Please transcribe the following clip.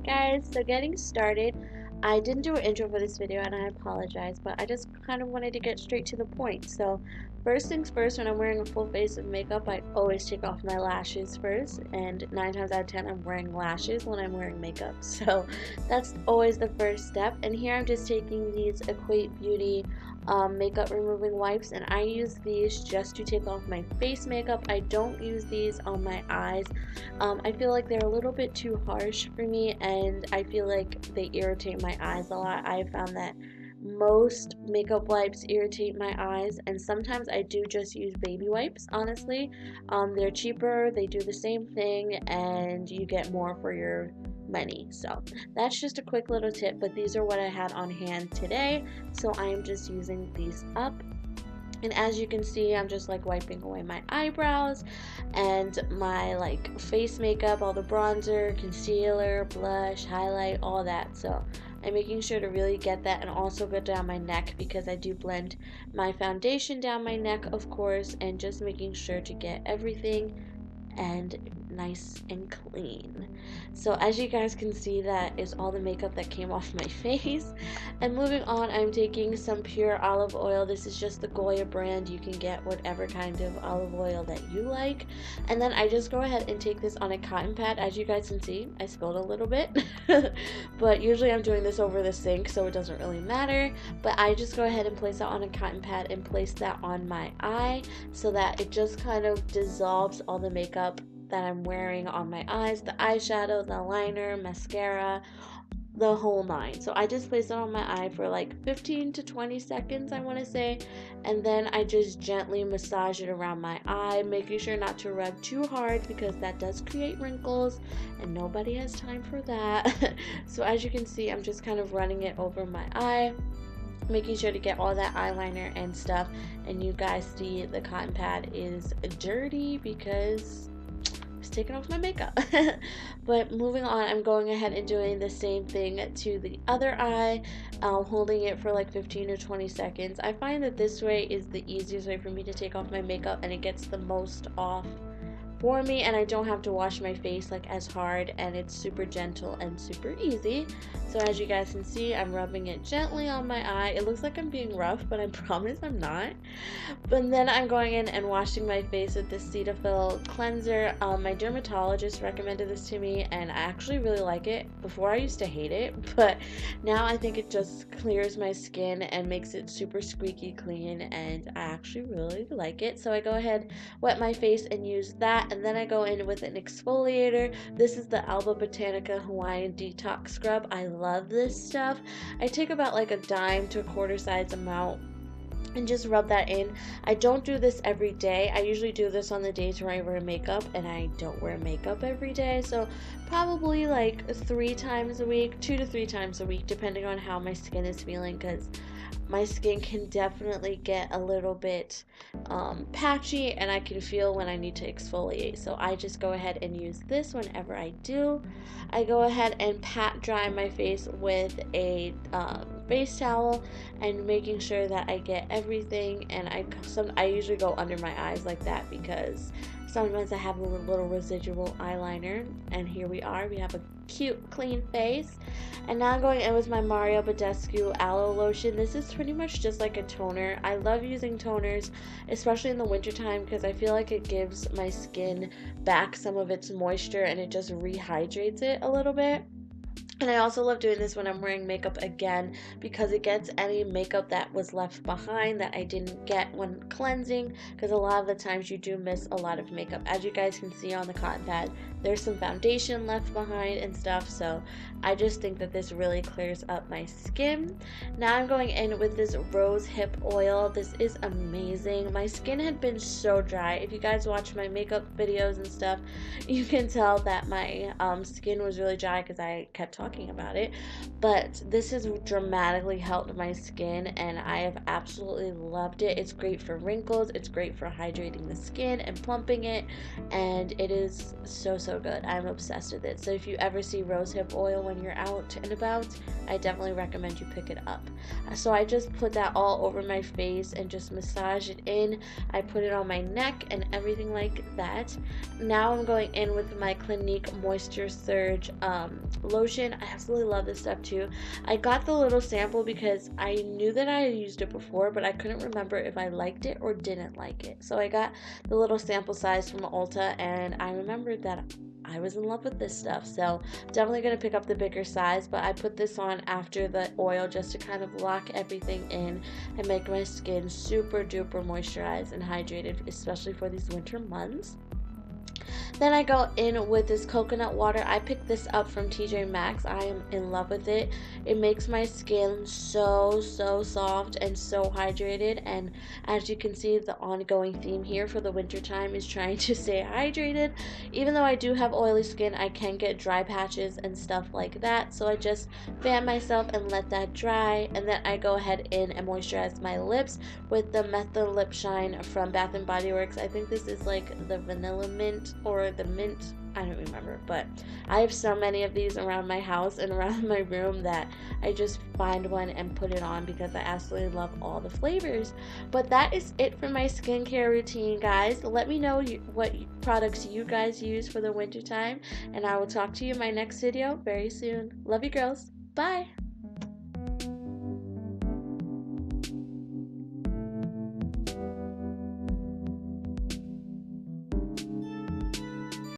Alright guys, so getting started, I didn't do an intro for this video and I apologize, but I just kind of wanted to get straight to the point. So first things first, when I'm wearing a full face of makeup, I always take off my lashes first, and 9 times out of 10 I'm wearing lashes when I'm wearing makeup. So that's always the first step. And here I'm just taking these Equate Beauty makeup removing wipes, and I use these just to take off my face makeup. I don't use these on my eyes. I feel like they're a little bit too harsh for me, and I feel like they irritate my eyes a lot. I found that most makeup wipes irritate my eyes, and sometimes I do just use baby wipes, honestly. They're cheaper, they do the same thing, and you get more for your money. So that's just a quick little tip, but these are what I had on hand today, so I am just using these up. And as you can see, I'm just like wiping away my eyebrows and my like face makeup, all the bronzer, concealer, blush, highlight, all that. So I'm making sure to really get that, and also go down my neck because I do blend my foundation down my neck, of course, and just making sure to get everything and nice and clean. So as you guys can see, that is all the makeup that came off my face. And moving on, I'm taking some pure olive oil. This is just the Goya brand. You can get whatever kind of olive oil that you like. And then I just go ahead and take this on a cotton pad. As you guys can see, I spilled a little bit but usually I'm doing this over the sink, so it doesn't really matter. But I just go ahead and place that on a cotton pad and place that on my eye, so that it just kind of dissolves all the makeup that I'm wearing on my eyes, the eyeshadow, the liner, mascara, the whole nine. So I just place it on my eye for like 15 to 20 seconds, I want to say, and then I just gently massage it around my eye, making sure not to rub too hard because that does create wrinkles and nobody has time for that. So as you can see, I'm just kind of running it over my eye, making sure to get all that eyeliner and stuff. And you guys see the cotton pad is dirty because taking off my makeup. But moving on, I'm going ahead and doing the same thing to the other eye, holding it for like 15 or 20 seconds. I find that this way is the easiest way for me to take off my makeup, and it gets the most off for me, and I don't have to wash my face like as hard, and it's super gentle and super easy. So as you guys can see, I'm rubbing it gently on my eye. It looks like I'm being rough, but I promise I'm not. But then I'm going in and washing my face with this Cetaphil cleanser. My dermatologist recommended this to me, and I actually really like it. Before I used to hate it, but now I think it just clears my skin and makes it super squeaky clean, and I actually really like it. So I go ahead, wet my face, and use that. And then I go in with an exfoliator. This is the Alba Botanica Hawaiian Detox Scrub. I love this stuff. I take about like a dime to a quarter size amount and just rub that in. I don't do this every day. I usually do this on the days where I wear makeup, and I don't wear makeup every day. So probably like 3 times a week, 2 to 3 times a week, depending on how my skin is feeling, because my skin can definitely get a little bit patchy, and I can feel when I need to exfoliate. So I just go ahead and use this whenever I do. I go ahead and pat dry my face with a face towel, and making sure that I get everything. And I usually go under my eyes like that because sometimes I have a little residual eyeliner. And here we are, we have a cute clean face. And now I'm going in with my Mario Badescu Aloe Lotion. This is pretty much just like a toner. I love using toners, especially in the wintertime, because I feel like it gives my skin back some of its moisture and it just rehydrates it a little bit. And I also love doing this when I'm wearing makeup again, because it gets any makeup that was left behind that I didn't get when cleansing, because a lot of the times you do miss a lot of makeup. As you guys can see on the cotton pad, there's some foundation left behind and stuff, so I just think that this really clears up my skin. Now I'm going in with this rose hip oil. This is amazing. My skin had been so dry. If you guys watch my makeup videos and stuff, you can tell that my skin was really dry because I kept talking about it. But this has dramatically helped my skin, and I have absolutely loved it. It's great for wrinkles, it's great for hydrating the skin and plumping it, and it is so so good. I'm obsessed with it. So if you ever see rosehip oil when you're out and about, I definitely recommend you pick it up. So I just put that all over my face and just massage it in. I put it on my neck and everything like that. Now I'm going in with my Clinique Moisture Surge lotion. I absolutely love this stuff too. I got the little sample because I knew that I had used it before, but I couldn't remember if I liked it or didn't like it. So I got the little sample size from Ulta, and I remembered that I was in love with this stuff. So definitely going to pick up the bigger size, but I put this on after the oil just to kind of lock everything in and make my skin super duper moisturized and hydrated, especially for these winter months. Then I go in with this coconut water. I picked this up from TJ Maxx. I am in love with it. It makes my skin so soft and so hydrated, and as you can see, the ongoing theme here for the winter time is trying to stay hydrated. Even though I do have oily skin, I can get dry patches and stuff like that, so I just fan myself and let that dry, and then I go ahead in and moisturize my lips with the Methyl Lip Shine from Bath & Body Works. I think this is like the vanilla mint or the mint, I don't remember, but I have so many of these around my house and around my room that I just find one and put it on because I absolutely love all the flavors. But that is it for my skincare routine, guys. Let me know what products you guys use for the winter time, and I will talk to you in my next video very soon. Love you, girls. Bye.